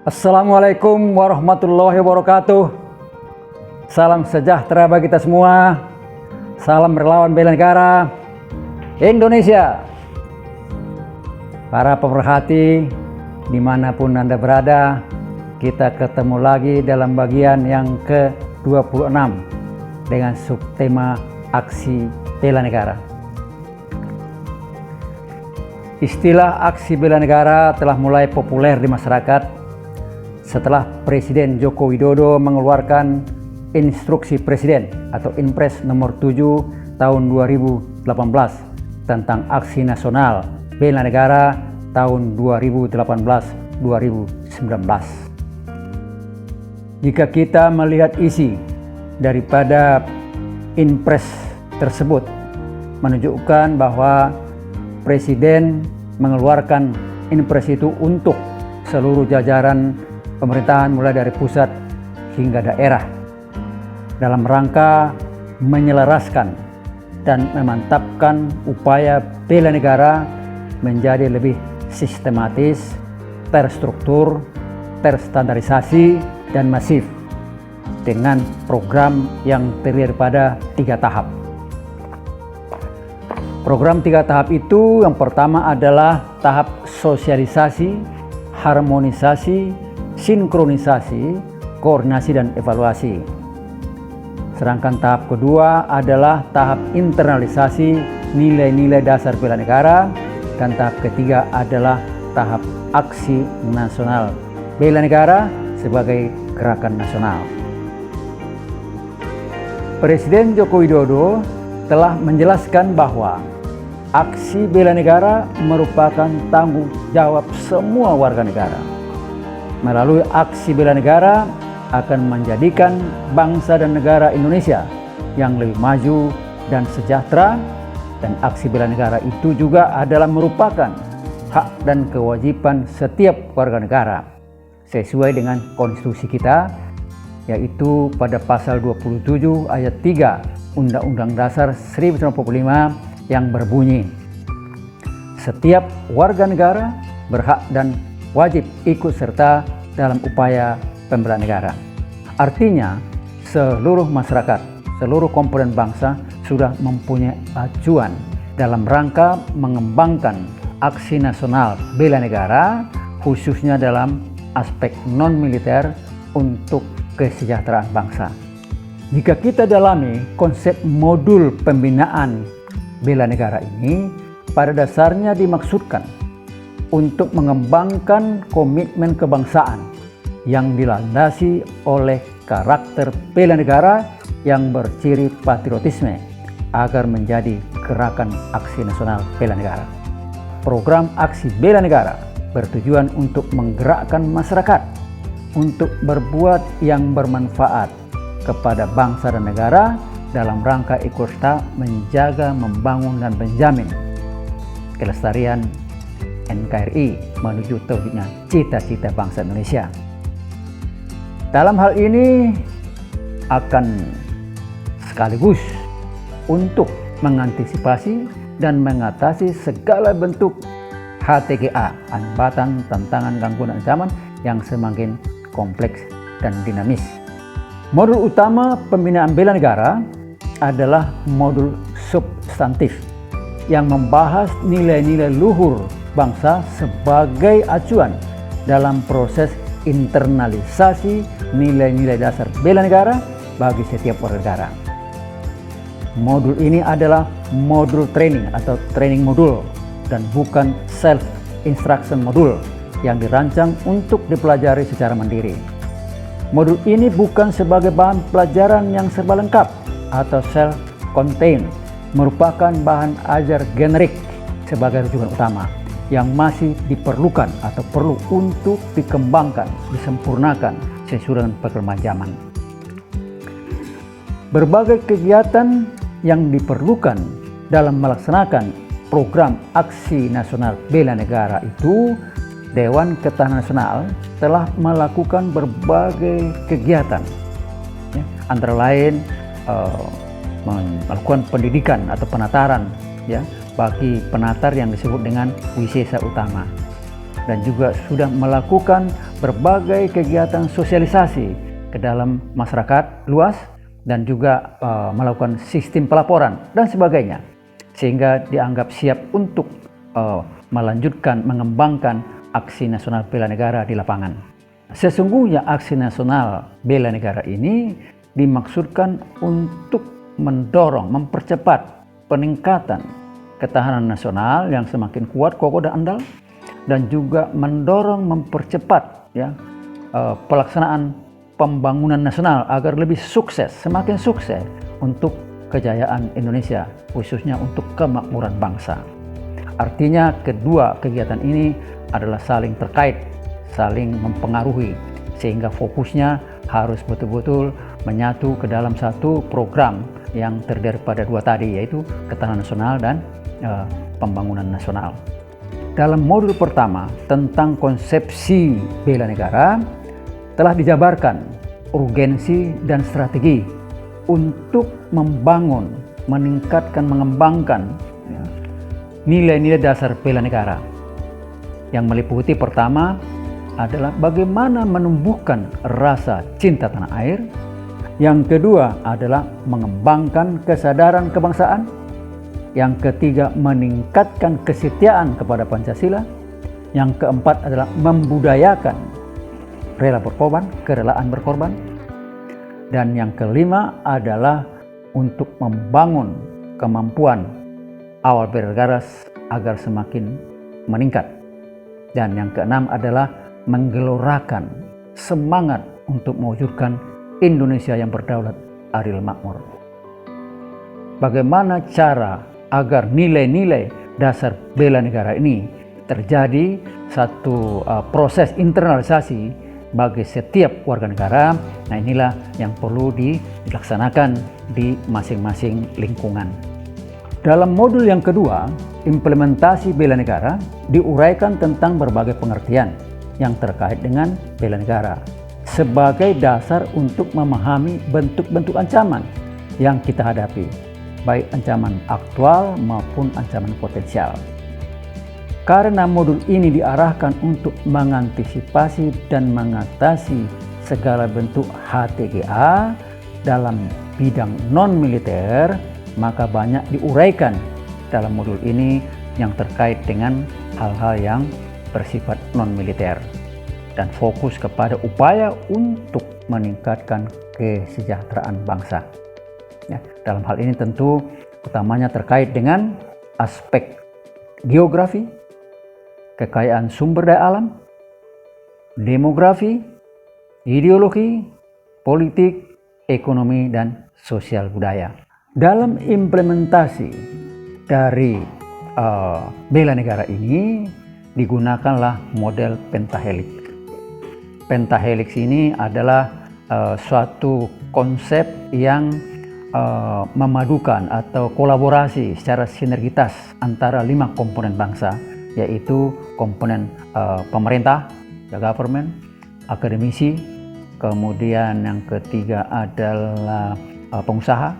Assalamualaikum warahmatullahi wabarakatuh. Salam sejahtera bagi kita semua. Salam relawan bela negara Indonesia. Para pemerhati dimanapun Anda berada, kita ketemu lagi dalam bagian yang ke-26 dengan subtema aksi bela negara. Istilah aksi bela negara telah mulai populer di masyarakat setelah Presiden Joko Widodo mengeluarkan Instruksi Presiden atau Inpres nomor 7 tahun 2018 tentang Aksi Nasional Bela Negara tahun 2018-2019. Jika kita melihat isi daripada Inpres tersebut menunjukkan bahwa Presiden mengeluarkan Inpres itu untuk seluruh jajaran pemerintahan mulai dari pusat hingga daerah dalam rangka menyelaraskan dan memantapkan upaya bela negara menjadi lebih sistematis, terstruktur, terstandarisasi, dan masif dengan program yang terdiri pada 3 tahap. Program 3 tahap itu yang pertama adalah tahap sosialisasi, harmonisasi, sinkronisasi, koordinasi, dan evaluasi. Sedangkan tahap kedua adalah tahap internalisasi nilai-nilai dasar bela negara, dan tahap ketiga adalah tahap aksi nasional bela negara sebagai gerakan nasional. Presiden Joko Widodo telah menjelaskan bahwa aksi bela negara merupakan tanggung jawab semua warga negara. Melalui aksi bela negara akan menjadikan bangsa dan negara Indonesia yang lebih maju dan sejahtera, dan aksi bela negara itu juga adalah merupakan hak dan kewajiban setiap warga negara sesuai dengan konstitusi kita, yaitu pada pasal 27 ayat 3 Undang-Undang Dasar 1945 yang berbunyi, setiap warga negara berhak dan wajib ikut serta dalam upaya pembela negara. Artinya, seluruh masyarakat, seluruh komponen bangsa sudah mempunyai acuan dalam rangka mengembangkan aksi nasional bela negara, khususnya dalam aspek non-militer untuk kesejahteraan bangsa. Jika kita dalami konsep modul pembinaan bela negara ini, pada dasarnya dimaksudkan untuk mengembangkan komitmen kebangsaan yang dilandasi oleh karakter bela negara yang berciri patriotisme agar menjadi gerakan aksi nasional bela negara. Program aksi bela negara bertujuan untuk menggerakkan masyarakat untuk berbuat yang bermanfaat kepada bangsa dan negara dalam rangka ikut serta menjaga, membangun, dan menjamin kelestarian NKRI menuju terwujudnya cita-cita bangsa Indonesia. Dalam hal ini akan sekaligus untuk mengantisipasi dan mengatasi segala bentuk HTGA, hambatan, tantangan, gangguan ancaman yang semakin kompleks dan dinamis. Modul utama pembinaan bela negara adalah modul substantif yang membahas nilai-nilai luhur bangsa sebagai acuan dalam proses internalisasi nilai-nilai dasar bela negara bagi setiap warga negara. Modul ini adalah modul training atau training modul dan bukan self instruction modul yang dirancang untuk dipelajari secara mandiri. Modul ini bukan sebagai bahan pelajaran yang serba lengkap atau self-contained, merupakan bahan ajar generik sebagai rujukan utama yang masih diperlukan atau perlu untuk dikembangkan, disempurnakan sesuai dengan perkembangan zaman. Berbagai kegiatan yang diperlukan dalam melaksanakan program aksi nasional bela negara itu, Dewan Ketahanan Nasional telah melakukan berbagai kegiatan, antara lain melakukan pendidikan atau penataran bagi penatar yang disebut dengan wisesa utama. dan juga sudah melakukan berbagai kegiatan sosialisasi ke dalam masyarakat luas dan juga melakukan sistem pelaporan dan sebagainya, sehingga dianggap siap untuk melanjutkan mengembangkan aksi nasional bela negara di lapangan. Sesungguhnya aksi nasional bela negara ini dimaksudkan untuk mendorong, mempercepat peningkatan ketahanan nasional yang semakin kuat, kokoh dan andal, dan juga mendorong, mempercepat pelaksanaan pembangunan nasional agar lebih sukses, semakin sukses untuk kejayaan Indonesia, khususnya untuk kemakmuran bangsa. Artinya kedua kegiatan ini adalah saling terkait, saling mempengaruhi, sehingga fokusnya harus betul-betul menyatu ke dalam satu program yang terdiri pada dua tadi, yaitu ketahanan nasional dan pembangunan nasional. Dalam modul pertama tentang konsepsi bela negara telah dijabarkan urgensi dan strategi untuk membangun, meningkatkan, mengembangkan nilai-nilai dasar bela negara, yang meliputi pertama adalah bagaimana menumbuhkan rasa cinta tanah air. Yang kedua adalah mengembangkan kesadaran kebangsaan. Yang ketiga, meningkatkan kesetiaan kepada Pancasila. Yang keempat adalah membudayakan rela berkorban, kerelaan berkorban. Dan yang kelima adalah untuk membangun kemampuan awal bernegara agar semakin meningkat. Dan yang keenam adalah menggelorakan semangat untuk mewujudkan Indonesia yang berdaulat, adil, makmur. Bagaimana cara agar nilai-nilai dasar bela negara ini terjadi satu proses internalisasi bagi setiap warga negara? Nah, inilah yang perlu dilaksanakan di masing-masing lingkungan. Dalam modul yang kedua, implementasi bela negara, diuraikan tentang berbagai pengertian yang terkait dengan bela negara sebagai dasar untuk memahami bentuk-bentuk ancaman yang kita hadapi, baik ancaman aktual maupun ancaman potensial. Karena modul ini diarahkan untuk mengantisipasi dan mengatasi segala bentuk HTGA dalam bidang non-militer, maka banyak diuraikan dalam modul ini yang terkait dengan hal-hal yang bersifat non-militer dan fokus kepada upaya untuk meningkatkan kesejahteraan bangsa. Ya, dalam hal ini tentu utamanya terkait dengan aspek geografi, kekayaan sumber daya alam, demografi, ideologi, politik, ekonomi, dan sosial budaya. Dalam implementasi dari bela negara ini digunakanlah model pentahelix. Pentahelix ini adalah suatu konsep yang memadukan atau kolaborasi secara sinergitas antara 5 komponen bangsa, yaitu komponen pemerintah, the government, akademisi, kemudian yang ketiga adalah pengusaha,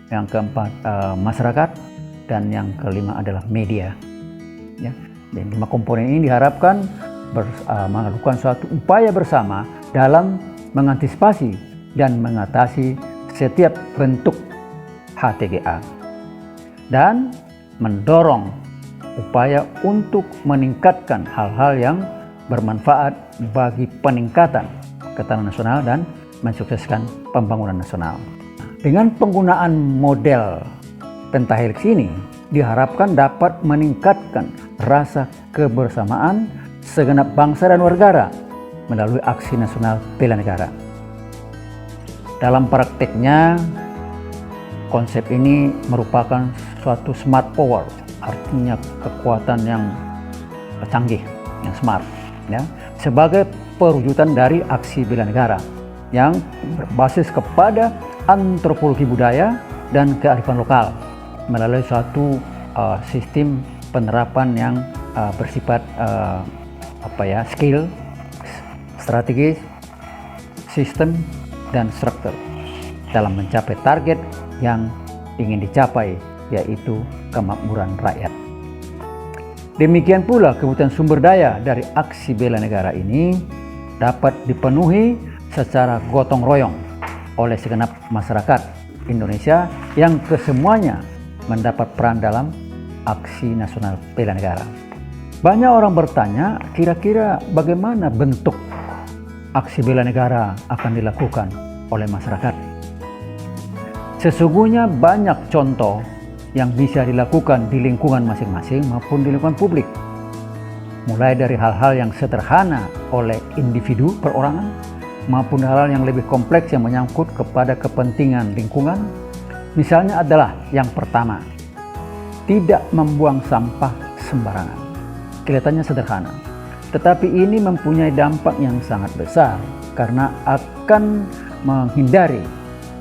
yang keempat masyarakat, dan yang kelima adalah media. Ya, dan 5 komponen ini diharapkan melakukan suatu upaya bersama dalam mengantisipasi dan mengatasi setiap bentuk HTGA dan mendorong upaya untuk meningkatkan hal-hal yang bermanfaat bagi peningkatan ketahanan nasional dan mensukseskan pembangunan nasional. Dengan penggunaan model pentahelix ini diharapkan dapat meningkatkan rasa kebersamaan segenap bangsa dan warga melalui aksi nasional bela negara. Dalam prakteknya, konsep ini merupakan suatu smart power, artinya kekuatan yang canggih, yang smart, ya, sebagai perwujudan dari aksi bela negara yang berbasis kepada antropologi budaya dan kearifan lokal melalui suatu sistem penerapan yang bersifat skill, strategis, sistem, dan struktur dalam mencapai target yang ingin dicapai, yaitu kemakmuran rakyat. Demikian pula kebutuhan sumber daya dari aksi bela negara ini dapat dipenuhi secara gotong royong oleh segenap masyarakat Indonesia yang kesemuanya mendapat peran dalam aksi nasional bela negara. Banyak orang bertanya, kira-kira bagaimana bentuk aksi bela negara akan dilakukan oleh masyarakat? Sesungguhnya banyak contoh yang bisa dilakukan di lingkungan masing-masing maupun di lingkungan publik. Mulai dari hal-hal yang sederhana oleh individu perorangan maupun hal-hal yang lebih kompleks yang menyangkut kepada kepentingan lingkungan. Misalnya adalah yang pertama, tidak membuang sampah sembarangan. Kelihatannya sederhana, tetapi ini mempunyai dampak yang sangat besar karena akan menghindari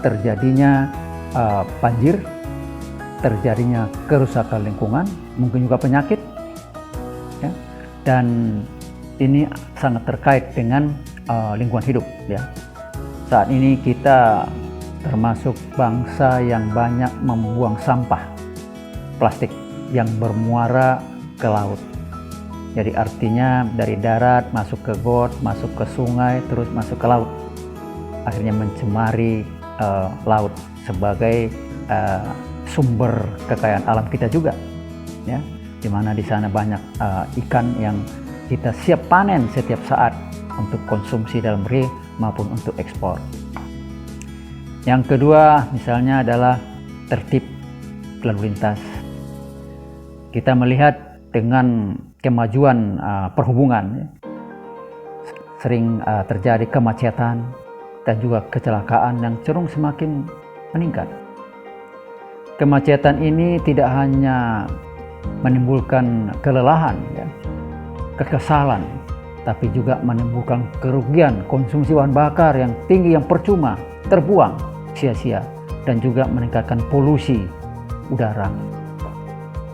terjadinya banjir, terjadinya kerusakan lingkungan, mungkin juga penyakit, ya. Dan ini sangat terkait dengan lingkungan hidup, ya. Saat ini kita termasuk bangsa yang banyak membuang sampah plastik yang bermuara ke laut. Jadi artinya dari darat masuk ke got, masuk ke sungai, terus masuk ke laut. Akhirnya mencemari laut sebagai sumber kekayaan alam kita juga, ya, di mana di sana banyak ikan yang kita siap panen setiap saat untuk konsumsi dalam negeri maupun untuk ekspor. Yang kedua misalnya adalah tertib lalu lintas. Kita melihat dengan kemajuan perhubungan, sering terjadi kemacetan dan juga kecelakaan yang cenderung semakin meningkat. Kemacetan ini tidak hanya menimbulkan kelelahan, ya, kekesalan, tapi juga menimbulkan kerugian konsumsi bahan bakar yang tinggi yang percuma, terbuang sia-sia, dan juga meningkatkan polusi udara.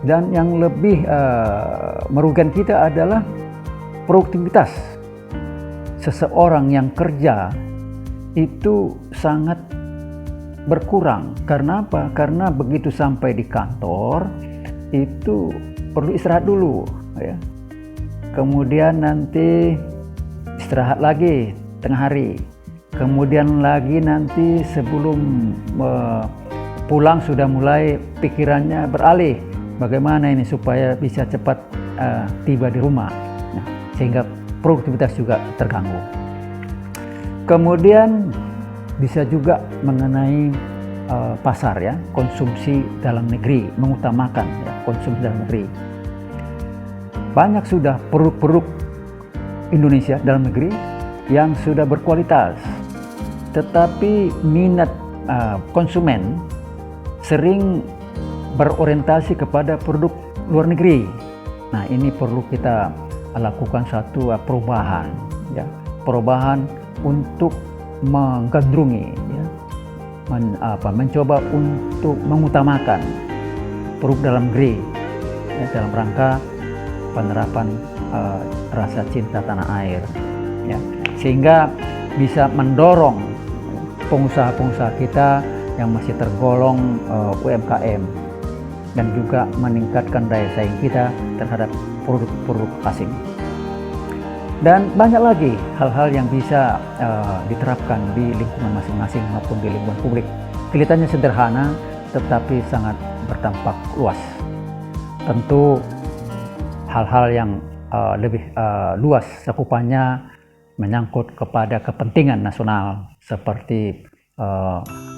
Dan yang lebih merugikan kita adalah produktivitas. Seseorang yang kerja itu sangat berkurang. Karena apa? Karena begitu sampai di kantor itu perlu istirahat dulu, ya. Kemudian nanti istirahat lagi tengah hari. Kemudian lagi nanti sebelum pulang sudah mulai pikirannya beralih. Bagaimana ini supaya bisa cepat tiba di rumah. Nah, sehingga produktivitas juga terganggu. Kemudian bisa juga mengenai pasar, ya, konsumsi dalam negeri, mengutamakan, ya, konsumsi dalam negeri. Banyak sudah produk-produk Indonesia dalam negeri yang sudah berkualitas, tetapi minat konsumen sering berorientasi kepada produk luar negeri. Nah, ini perlu kita lakukan satu perubahan, ya, perubahan untuk menggandrungi, ya, mencoba untuk mengutamakan produk dalam negeri, ya, dalam rangka penerapan rasa cinta tanah air, ya, sehingga bisa mendorong pengusaha-pengusaha kita yang masih tergolong UMKM dan juga meningkatkan daya saing kita terhadap produk-produk asing. Dan banyak lagi hal-hal yang bisa diterapkan di lingkungan masing-masing maupun di lingkungan publik. Kelihatannya sederhana tetapi sangat berdampak luas. Tentu hal-hal yang lebih luas cakupannya menyangkut kepada kepentingan nasional seperti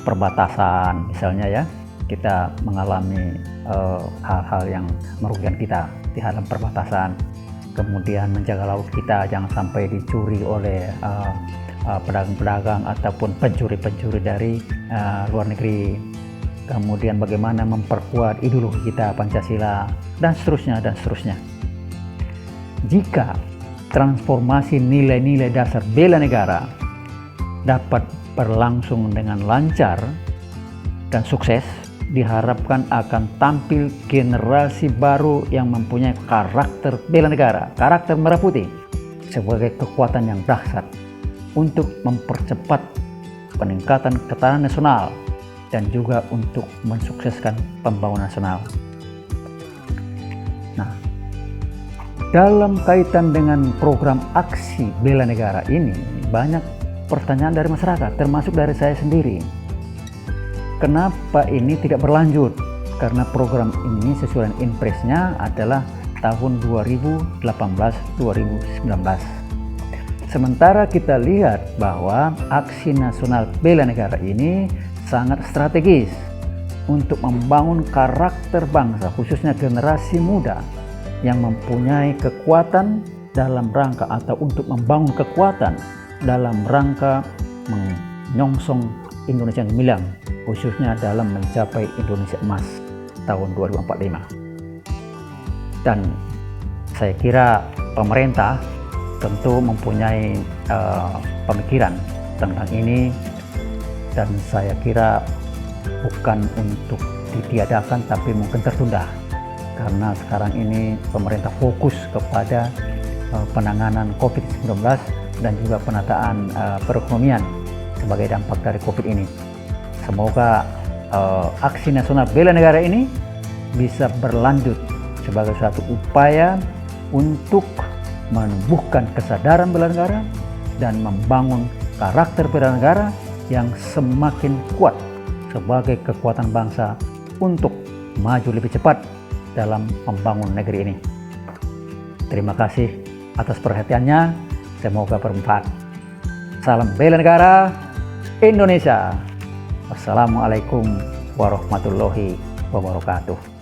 perbatasan misalnya, ya. Kita mengalami hal-hal yang merugikan kita di dalam perbatasan. Kemudian menjaga laut kita jangan sampai dicuri oleh pedagang-pedagang ataupun pencuri-pencuri dari luar negeri. Kemudian bagaimana memperkuat ideologi kita Pancasila dan seterusnya dan seterusnya. Jika transformasi nilai-nilai dasar bela negara dapat berlangsung dengan lancar dan sukses, diharapkan akan tampil generasi baru yang mempunyai karakter bela negara, karakter merah putih sebagai kekuatan yang dahsyat untuk mempercepat peningkatan ketahanan nasional dan juga untuk mensukseskan pembangunan nasional. Nah, Dalam kaitan dengan program aksi bela negara ini, banyak pertanyaan dari masyarakat, termasuk dari saya sendiri. Kenapa ini tidak berlanjut? Karena program ini sesuai dengan impresnya adalah tahun 2018-2019. Sementara kita lihat bahwa aksi nasional bela negara ini sangat strategis untuk membangun karakter bangsa, khususnya generasi muda yang mempunyai kekuatan dalam rangka atau untuk membangun kekuatan dalam rangka menyongsong Indonesia yang gemilang, khususnya dalam mencapai Indonesia emas tahun 2045. Dan saya kira pemerintah tentu mempunyai pemikiran tentang ini, dan saya kira bukan untuk ditiadakan tapi mungkin tertunda, karena sekarang ini pemerintah fokus kepada penanganan COVID-19 dan juga penataan perekonomian sebagai dampak dari COVID ini. Semoga aksi nasional bela negara ini bisa berlanjut sebagai suatu upaya untuk menumbuhkan kesadaran bela negara dan membangun karakter bela negara yang semakin kuat sebagai kekuatan bangsa untuk maju lebih cepat dalam membangun negeri ini. Terima kasih atas perhatiannya, semoga bermanfaat. Salam bela negara Indonesia. Wassalamualaikum warahmatullahi wabarakatuh.